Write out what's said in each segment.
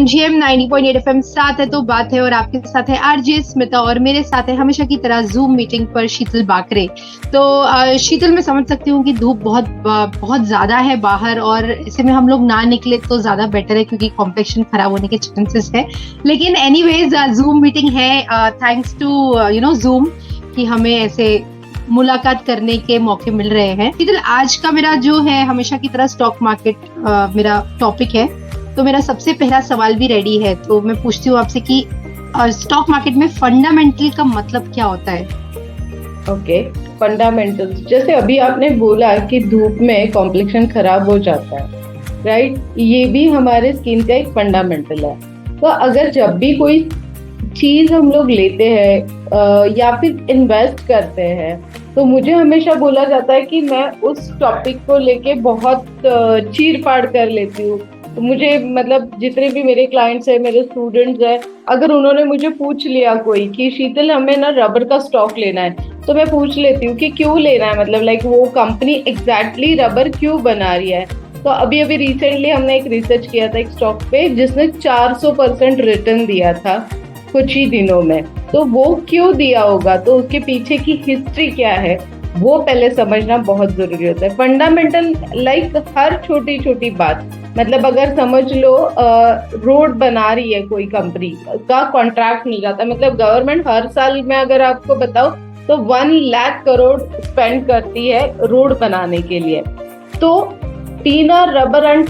MGM 90.8 FM साथ है तो बात है, और आपके साथ है आरजे स्मिता, और मेरे साथ है हमेशा की तरह जूम मीटिंग पर शीतल बाकरे। तो शीतल, मैं समझ सकती हूँ कि धूप बहुत बहुत ज्यादा है बाहर, और ऐसे में हम लोग ना निकले तो ज्यादा बेटर है क्योंकि कॉम्प्लेक्शन खराब होने के चांसेस है। लेकिन एनीवेज जूम मीटिंग है, थैंक्स टू जूम, कि हमें ऐसे मुलाकात करने के मौके मिल रहे हैं। शीतल, आज का मेरा जो है हमेशा की तरह स्टॉक मार्केट मेरा टॉपिक है, तो मेरा सबसे पहला सवाल भी रेडी है। तो मैं पूछती हूँ आपसे कि स्टॉक मार्केट में फंडामेंटल का मतलब क्या होता है? ओके, फंडामेंटल्स जैसे अभी आपने बोला कि धूप में कॉम्प्लेक्शन खराब हो जाता है, राइट? ये भी हमारे स्किन का एक फंडामेंटल है। तो अगर जब भी कोई चीज हम लोग लेते हैं या फिर इन्वेस्ट करते हैं, तो मुझे हमेशा बोला जाता है कि मैं उस टॉपिक को लेके बहुत चीर फाड़ कर लेती हूँ। तो मुझे मतलब जितने भी मेरे क्लाइंट्स हैं, मेरे स्टूडेंट्स हैं, अगर उन्होंने मुझे पूछ लिया कोई कि शीतल हमें ना रबर का स्टॉक लेना है, तो मैं पूछ लेती हूँ कि क्यों लेना है, मतलब लाइक वो कंपनी एग्जैक्टली रबर क्यों बना रही है। तो अभी अभी रिसेंटली हमने एक रिसर्च किया था एक स्टॉक पे जिसने 400% रिटर्न दिया था कुछ ही दिनों में। तो वो क्यों दिया होगा, तो उसके पीछे की हिस्ट्री क्या है, वो पहले समझना बहुत जरूरी होता है। फंडामेंटल लाइक हर छोटी छोटी बात, मतलब अगर समझ लो रोड बना रही है कोई कंपनी का कॉन्ट्रैक्ट मिल जाता है, मतलब गवर्नमेंट हर साल में अगर आपको बताओ तो 1 लाख करोड़ स्पेंड करती है रोड बनाने के लिए। तो टीना रबर एंड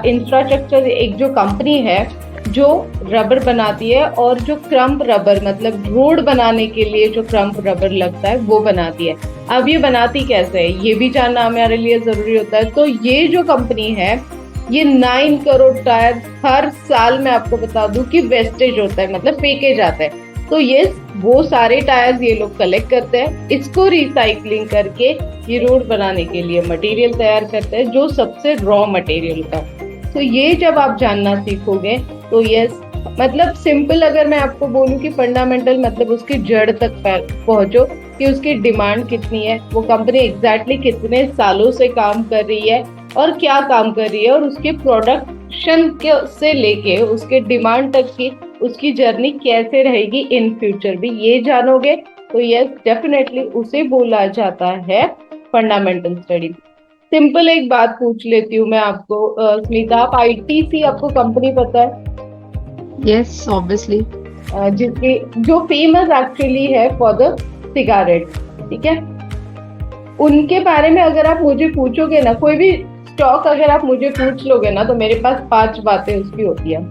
इंफ्रास्ट्रक्चर एक जो कंपनी है जो रबर बनाती है, और जो क्रम्प रबर मतलब रोड बनाने के लिए जो क्रम्प रबर लगता है वो बनाती है। अब ये बनाती कैसे है ये भी जानना हमारे लिए जरूरी होता है। तो ये जो कंपनी है, ये 9 करोड़ टायर हर साल में आपको बता दूं कि वेस्टेज होता है, मतलब फेंके जाते हैं। तो ये वो सारे टायर्स ये लोग कलेक्ट करते हैं, इसको रिसाइकलिंग करके ये रोड बनाने के लिए मटेरियल तैयार करते हैं, जो सबसे रॉ मटेरियल का। तो ये जब आप जानना सीखोगे तो यस, मतलब सिंपल अगर मैं आपको बोलूं कि फंडामेंटल मतलब उसकी जड़ तक पहुंचो कि उसकी डिमांड कितनी है, वो कंपनी एग्जैक्टली कितने सालों से काम कर रही है और क्या काम कर रही है, और उसके प्रोडक्शन के से लेके उसके डिमांड तक की उसकी जर्नी कैसे रहेगी इन फ्यूचर भी, ये जानोगे तो यस डेफिनेटली उसे बोला जाता है फंडामेंटल स्टडी। सिंपल एक बात पूछ लेती हूँ मैं आपको स्मिता, आप आईटीसी आपको कंपनी पता है? Yes, obviously. जिसकी जो फेमस एक्चुअली है फॉर द सिगारेट, ठीक है? उनके बारे में अगर आप मुझे पूछोगे ना, कोई भी स्टॉक अगर आप मुझे पूछ लोगे ना, तो मेरे पास 5 बातें उसकी होती है।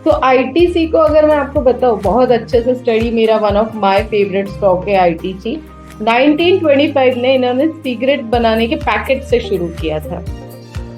तो आईटीसी को अगर मैं आपको बताऊं, बहुत अच्छे से स्टडी, मेरा one of my favourite stock है आईटीसी। 1925 में इन्होंने सिगरेट बनाने के पैकेट से शुरू किया था।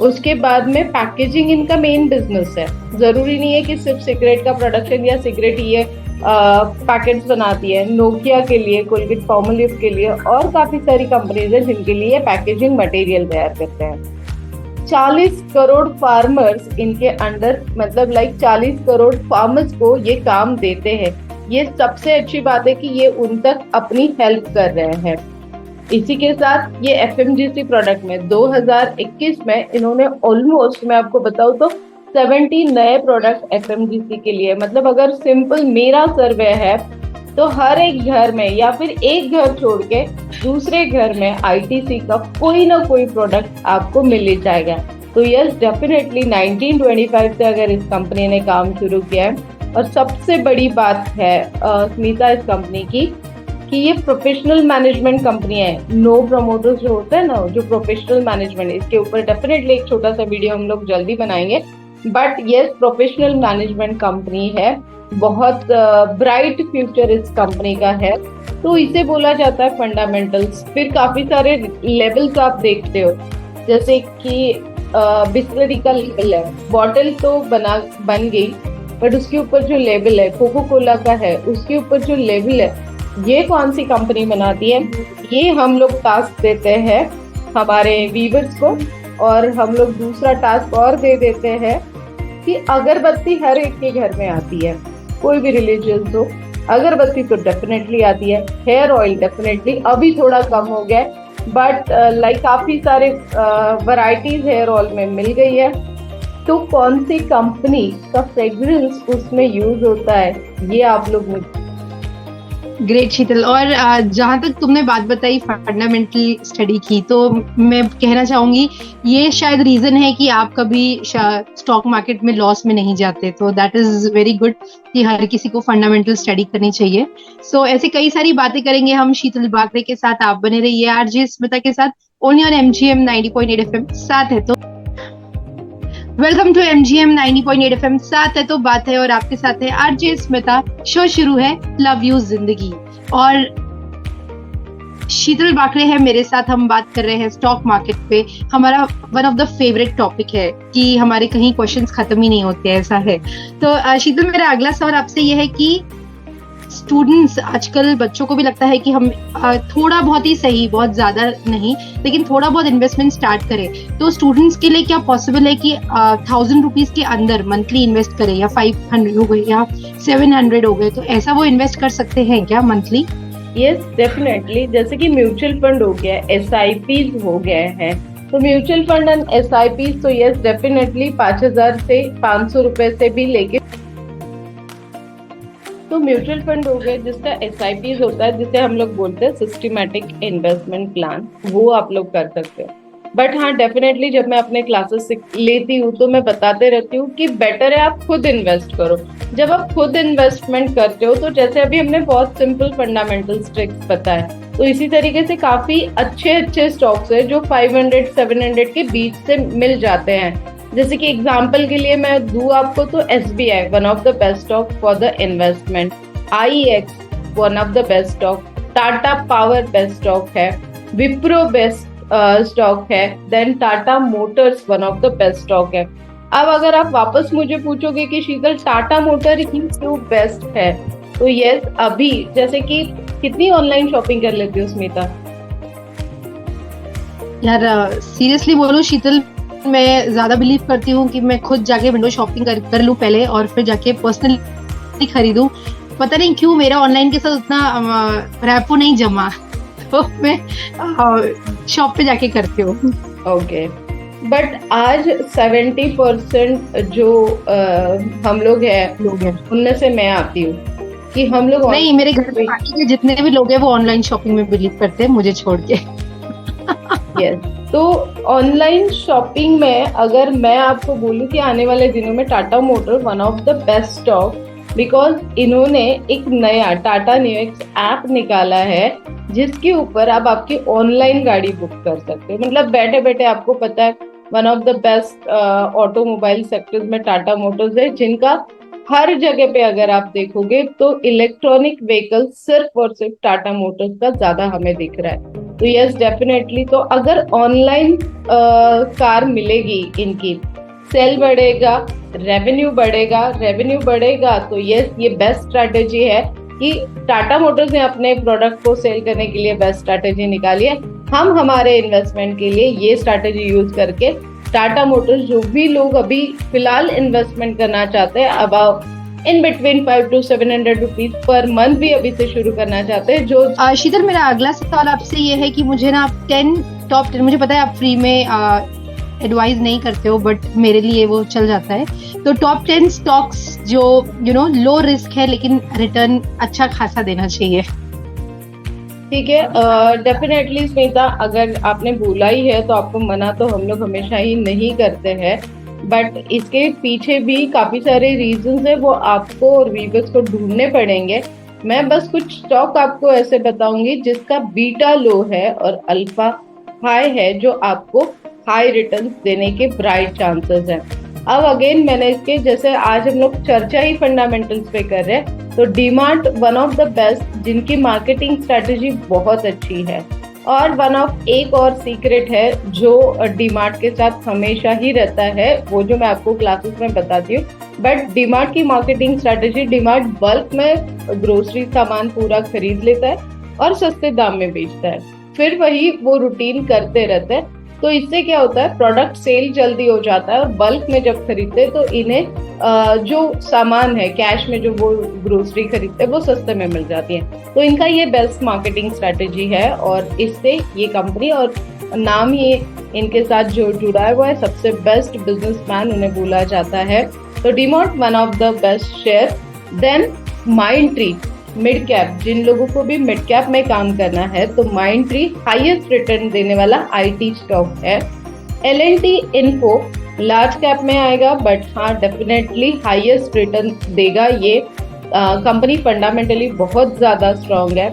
उसके बाद में पैकेजिंग इनका मेन बिजनेस है। जरूरी नहीं है कि सिर्फ सिगरेट का प्रोडक्शन या सिगरेट ये पैकेट्स बनाती है, नोकिया के लिए, कोलगेट पाल्मोलिव के लिए, और काफी सारी कंपनीज हैं जिनके लिए पैकेजिंग मटेरियल तैयार करते हैं। 40 करोड़ फार्मर्स इनके अंडर, मतलब लाइक 40 करोड़ फार्मर्स को ये काम देते हैं। ये सबसे अच्छी बात है कि ये उन तक अपनी हेल्प कर रहे हैं। इसी के साथ ये एफएमजीसी प्रोडक्ट में 2021 में इन्होंने ऑलमोस्ट, मैं आपको बताऊं तो 70 नए प्रोडक्ट एफएमजीसी के लिए, मतलब अगर सिंपल मेरा सर्वे है तो हर एक घर में या फिर एक घर छोड़ के दूसरे घर में आईटीसी का कोई ना कोई प्रोडक्ट आपको मिल ही जाएगा। तो यस डेफिनेटली 1925 से अगर इस कंपनी ने काम शुरू किया है, और सबसे बड़ी बात है स्मिता इस कंपनी की कि ये प्रोफेशनल मैनेजमेंट कंपनी है। नो प्रमोटर्स जो होते हैं ना, जो प्रोफेशनल मैनेजमेंट, इसके ऊपर डेफिनेटली एक छोटा सा वीडियो हम लोग जल्दी बनाएंगे। But yes, professional management company है, बहुत ब्राइट फ्यूचर इस कंपनी का है। तो इसे बोला जाता है फंडामेंटल्स। फिर काफी सारे लेवल्स आप देखते हो, जैसे कि बिस्लरी का लेबल है, बॉटल तो बन गई, बट उसके ऊपर जो लेबल है, कोको कोला का है, उसके ऊपर जो लेबल है, ये कौन सी कंपनी बनाती है, ये हम लोग टास्क देते हैं हमारे व्यूअर्स को। और हम लोग दूसरा टास्क और दे देते हैं कि अगरबत्ती हर एक के घर में आती है, कोई भी रिलीजियस हो, अगरबत्ती तो डेफिनेटली आती है। हेयर ऑयल डेफिनेटली अभी थोड़ा कम हो गया, बट लाइक काफी सारे वैरायटीज हेयर ऑयल में मिल गई है। तो कौन सी कंपनी का फ्रेग्रेंस उसमें यूज होता है, ये आप लोग मुझे। ग्रेट शीतल। और जहां तक तुमने बात बताई फंडामेंटल स्टडी की, तो मैं कहना चाहूंगी ये शायद रीजन है कि आप कभी स्टॉक मार्केट में लॉस में नहीं जाते। तो दैट इज वेरी गुड कि हर किसी को फंडामेंटल स्टडी करनी चाहिए। सो ऐसे कई सारी बातें करेंगे हम शीतल बाकरे के साथ। आप बने रहिए आरजे स्मिता के साथ, ओनली ऑन एमजीएम 90.8 एफएम। साथ है तो वेलकम टू एमजीएम 90.8 एफएम। साथ है तो बात है, और आपके साथ है आरजे स्मिता। शो शुरू है लव यू जिंदगी, और शीतल बाकरे है मेरे साथ। हम बात कर रहे हैं स्टॉक मार्केट पे। हमारा one of the favourite topic है कि हमारे कहीं क्वेश्चंस खत्म ही नहीं होते, ऐसा है। तो शीतल, मेरा अगला सवाल आपसे यह है कि स्टूडेंट्स आजकल, बच्चों को भी लगता है कि हम थोड़ा बहुत ही सही, बहुत ज्यादा नहीं, लेकिन थोड़ा बहुत इन्वेस्टमेंट स्टार्ट करें। तो स्टूडेंट्स के लिए क्या पॉसिबल है कि 1000 रुपीज के अंदर मंथली इन्वेस्ट करें, या 500 हो गए या 700 हो गए, तो ऐसा वो इन्वेस्ट कर सकते हैं क्या मंथली? Yes, definitely. जैसे कि म्यूचुअल फंड हो गया, SIPs हो गए हैं, तो म्यूचुअल फंड एंड SIPs तो यस डेफिनेटली 5000 से 500 रुपए से भी लेके, तो म्यूचुअल फंड हो गए जिसका SIPs होता है, जिसे हम लोग बोलते हैं सिस्टमैटिक इन्वेस्टमेंट प्लान, वो आप लोग कर सकते हैं। बट हाँ, डेफिनेटली जब मैं अपने क्लासेस लेती हूँ तो मैं बताते रहती हूँ कि बेटर है आप खुद इन्वेस्ट करो। जब आप खुद इन्वेस्टमेंट करते हो तो जैसे अभी हमने बहुत सिंपल फंडामेंटल ट्रिक्स बताए, तो इसी तरीके से काफी अच्छे अच्छे स्टॉक्स है जो 500-700 के बीच से मिल जाते हैं। जैसे कि एग्जाम्पल के लिए मैं दूं आपको, तो SBI one of the best stock for the investment, IEX one of the best stock, Tata Power best stock है, विप्रो बेस्ट स्टॉक है, then Tata Motors one of the best stock है। अब अगर आप वापस मुझे पूछोगे कि शीतल टाटा मोटर ही क्यों बेस्ट है, तो यस, अभी जैसे कि कितनी ऑनलाइन शॉपिंग कर लेती हो स्मिता? यार सीरियसली बोलूं शीतल, मैं ज्यादा बिलीव करती हूँ कि मैं खुद जाके विंडो शॉपिंग कर लूं पहले, और फिर जाके पर्सनली खरीदूं। पता नहीं क्यों मेरा ऑनलाइन के साथ उतना रैपो नहीं जमा, तो मैं शॉप पे जाके करती हूँ। ओके, बट आज 70% जो हम लोग हैं उनमें से मैं आती हूँ कि हम लोग नहीं, मेरे घर में बाकी के जितने भी लोग हैं वो ऑनलाइन शॉपिंग में बिलीव करते हैं, मुझे छोड़ के। यस, तो ऑनलाइन शॉपिंग में अगर मैं आपको बोलूं कि आने वाले दिनों में Tata motor one of the best stock, because इन्होंने एक नया टाटा न्यूएक्स ऐप निकाला है जिसके ऊपर आप आपकी ऑनलाइन गाड़ी बुक कर सकते हो। मतलब बैठे बैठे, आपको पता है one of the best automobile sectors में टाटा मोटर्स है, जिनका हर जगह पे अगर आप देखोगे तो इलेक्ट्रॉनिक व्हीकल सिर्फ और सिर्फ टाटा मोटर्स का ज्यादा हमें दिख रहा है। तो यस डेफिनेटली, तो अगर ऑनलाइन कार मिलेगी, इनकी सेल बढ़ेगा, रेवेन्यू बढ़ेगा, तो यस ये बेस्ट स्ट्रैटेजी है कि टाटा मोटर्स ने अपने प्रोडक्ट को सेल करने के लिए बेस्ट स्ट्रैटेजी निकाली है। हम हमारे इन्वेस्टमेंट के लिए ये स्ट्रैटेजी यूज करके टाटा मोटर्स, जो भी लोग अभी फिलहाल इन्वेस्टमेंट करना चाहते हैं, about in between 500 to 700 rupees per month भी अभी से शुरू करना चाहते हैं। जो शीतल, मेरा अगला सवाल आपसे ये है कि मुझे ना टॉप 10, मुझे पता है आप फ्री में एडवाइस नहीं करते हो, बट मेरे लिए वो चल जाता है। तो टॉप 10 स्टॉक्स जो लो रिस्क है लेकिन रिटर्न अच्छा खासा देना चाहिए। ठीक है, डेफिनेटली स्मिता, अगर आपने बोला ही है तो आपको मना तो हम लोग हमेशा ही नहीं करते हैं, बट इसके पीछे भी काफी सारे रीजंस है, वो आपको और व्यूअर्स को ढूंढने पड़ेंगे। मैं बस कुछ स्टॉक आपको ऐसे बताऊंगी जिसका बीटा लो है और अल्फा हाई है, जो आपको हाई रिटर्न्स देने के ब्राइट चांसेस हैं। अब अगेन मैंने इसके, जैसे आज हम लोग चर्चा ही फंडामेंटल्स पे कर रहे हैं, तो DMart one of the best, जिनकी मार्केटिंग स्ट्रेटेजी बहुत अच्छी है, और वन ऑफ एक और सीक्रेट है जो डीमार्ट के साथ हमेशा ही रहता है, वो जो मैं आपको क्लासेस में बताती हूँ। बट डीमार्ट की मार्केटिंग स्ट्रेटेजी, डीमार्ट बल्क में ग्रोसरी सामान पूरा खरीद लेता है और सस्ते दाम में बेचता है, फिर वही वो रूटीन करते रहते हैं। तो इससे क्या होता है, प्रोडक्ट सेल जल्दी हो जाता है, और बल्क में जब खरीदते हैं तो इन्हें जो सामान है कैश में, जो वो ग्रोसरी खरीदते हैं, वो सस्ते में मिल जाती है। तो इनका ये बेस्ट मार्केटिंग स्ट्रेटेजी है, और इससे ये कंपनी, और नाम ये इनके साथ जो जुड़ा है वो है सबसे बेस्ट बिजनेसमैन उन्हें बोला जाता है। तो DMart one of the best share. Then Mindtree mid cap, जिन लोगों को भी मिड कैप में काम करना है तो माइंडट्री हाईएस्ट रिटर्न देने वाला आईटी स्टॉक है। L&T इन्फो लार्ज कैप में आएगा बट हाँ डेफिनेटली हाईएस्ट रिटर्न देगा। ये कंपनी फंडामेंटली बहुत ज़्यादा स्ट्रांग है।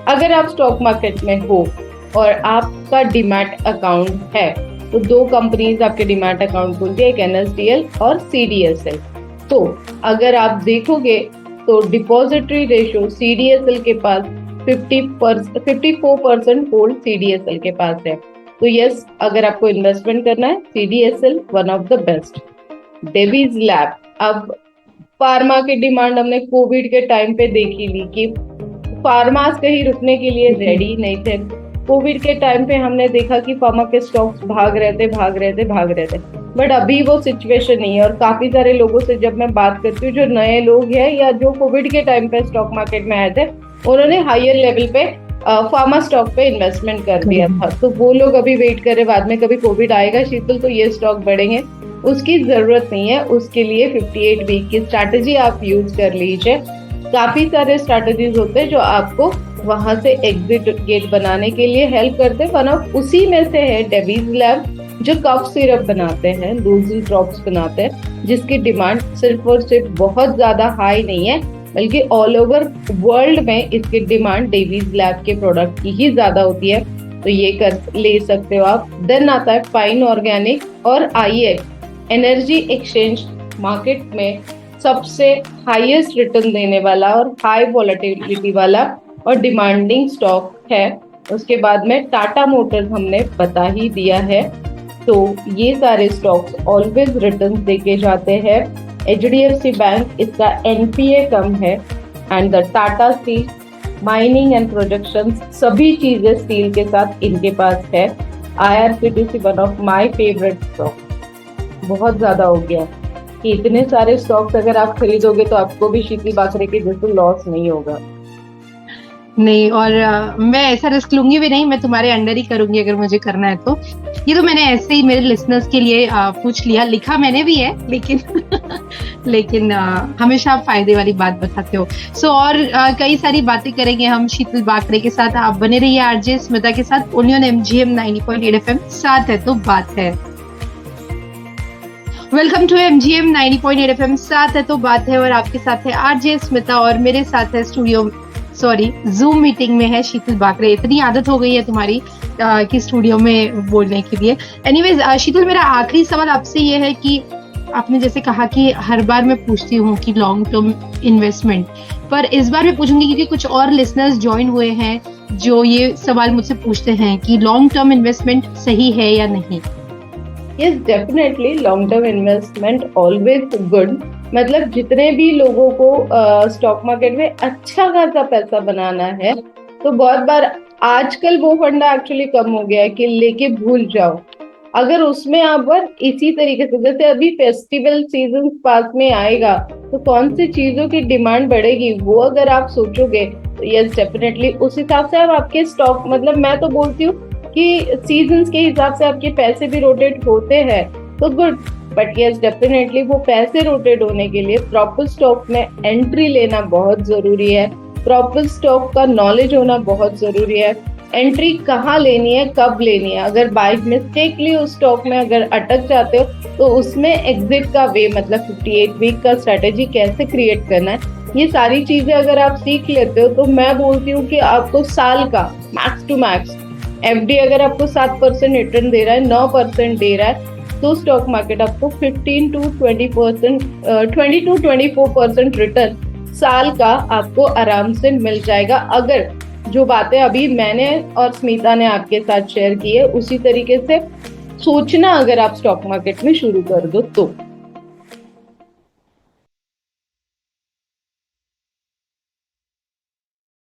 अगर आप स्टॉक मार्केट में हो और आपका डीमैट अकाउंट है तो दो कंपनीज आपके डीमैट अकाउंट खोलती है, एक NSDL और CDSL। तो अगर आप देखोगे तो डिपॉजिटरी रेशियो CDSL के पास 54% होल्ड CDSL के पास है। तो यस, अगर आपको इन्वेस्टमेंट करना है CDSL one of the best. Divi's lab, अब फार्मा की डिमांड हमने कोविड के टाइम पे देखी ली कि फार्मास कहीं रुकने के लिए रेडी नहीं थे। कोविड के टाइम पे हमने देखा कि फार्मा के स्टॉक्स भाग रहे थे। बट अभी वो सिचुएशन नहीं है और काफी सारे लोगों से जब मैं बात करती हूँ जो नए लोग हैं या जो कोविड के टाइम पे स्टॉक मार्केट में आए थे, उन्होंने हायर लेवल पे फार्मा स्टॉक पे इन्वेस्टमेंट कर दिया था। तो वो लोग अभी वेट कर रहे, बाद में कभी कोविड आएगा शीतल तो ये स्टॉक बढ़ेंगे। उसकी जरूरत नहीं है, उसके लिए 58 वीक की स्ट्रैटेजी आप यूज कर लीजिए। काफी सारे स्ट्रैटेजीज होते हैं जो आपको वहां से एग्जिट गेट बनाने के लिए हेल्प करते हैं। वन ऑफ उसी में से है डेवीज लैब, जो कफ सिरप बनाते हैं, लूजल ड्रॉप्स बनाते हैं, जिसकी डिमांड सिर्फ और सिर्फ बहुत ज्यादा हाई नहीं है बल्कि ऑल ओवर वर्ल्ड में इसकी डिमांड डेवीज लैब के प्रोडक्ट की ही ज्यादा होती है। तो ये कर ले सकते हो आप। देन आता है फाइन ऑर्गेनिक और IEX, एनर्जी एक्सचेंज मार्केट में सबसे हाईएस्ट रिटर्न देने वाला और हाई वॉलेटिलिटी वाला और डिमांडिंग स्टॉक है। उसके बाद में टाटा मोटर्स हमने बता ही दिया है। तो ये सारे स्टॉक्स ऑलवेज रिटर्न देके जाते हैं। HDFC बैंक, इसका NPA कम है। And the Tata steel, mining and projection, सभी चीजें स्टील के साथ इनके पास है। IRCTC one of my favourite stock. बहुत ज्यादा हो गया कि इतने सारे स्टॉक्स अगर आप खरीदोगे तो आपको भी शीतल बाकरे के जैसे लॉस नहीं होगा। नहीं, और मैं ऐसा रिस्क लूंगी भी नहीं, मैं तुम्हारे अंडर ही करूंगी अगर मुझे करना है तो। ये तो मैंने ऐसे ही मेरे लिसनर्स के लिए पूछ लिया, लिखा मैंने भी है लेकिन लेकिन हमेशा आप फायदे वाली बात बताते हो। सो और कई सारी बातें करेंगे हम शीतल बाकरे के साथ। आप बने रहिए RJ स्मिता के साथ, ओनली ऑन MGM 90.8 FM। साथ है तो बात है। वेलकम टू MGM 90.8 FM, साथ है तो बात है। और आपके साथ है RJ स्मिता और मेरे साथ है जूम मीटिंग में है शीतल बाकरे। इतनी आदत हो गई है तुम्हारी कि स्टूडियो में बोलने के लिए। एनीवेज शीतल, मेरा आखिरी सवाल आपसे ये है कि आपने जैसे कहा कि हर बार मैं पूछती हूँ कि लॉन्ग टर्म इन्वेस्टमेंट, पर इस बार मैं पूछूंगी क्योंकि कुछ और लिसनर्स ज्वाइन हुए हैं जो ये सवाल मुझसे पूछते हैं कि लॉन्ग टर्म इन्वेस्टमेंट सही है या नहीं। Yes, definitely long term investment always good. मतलब जितने भी लोगों को स्टॉक मार्केट में अच्छा खासा पैसा बनाना है तो बहुत बार आजकल वो फंडा एक्चुअली कम हो गया है कि लेके भूल जाओ। अगर उसमें आप पर इसी तरीके से, जैसे अभी फेस्टिवल सीजन पास में आएगा तो कौन सी चीजों की डिमांड बढ़ेगी वो अगर आप सोचोगे तो यस डेफिनेटली उस हिसाब से आप आपके स्टॉक, मतलब मैं तो बोलती हूँ कि सीजन्स के हिसाब से आपके पैसे भी रोटेट होते हैं तो गुड। बट यस डेफिनेटली वो पैसे रोटेट होने के लिए प्रॉपर स्टॉक में एंट्री लेना बहुत जरूरी है। प्रॉपर स्टॉक का नॉलेज होना बहुत जरूरी है। एंट्री कहाँ लेनी है, कब लेनी है। अगर बाय मिस्टेकली उस स्टॉक में अगर अटक जाते हो तो उसमें एग्जिट का वे, मतलब 58 वीक का स्ट्रेटेजी कैसे क्रिएट करना है, ये सारी चीजें अगर आप सीख लेते हो तो मैं बोलती हूँ कि आपको साल का मैक्स टू मैक्स FD अगर आपको 7% रिटर्न दे रहा है, 9% दे रहा है, तो स्टॉक मार्केट आपको 15 to 20%, 20 to 24% रिटर्न साल का आपको आराम से मिल जाएगा। अगर जो बातें अभी मैंने और स्मिता ने आपके साथ शेयर की है उसी तरीके से सोचना अगर आप स्टॉक मार्केट में शुरू कर दो तो।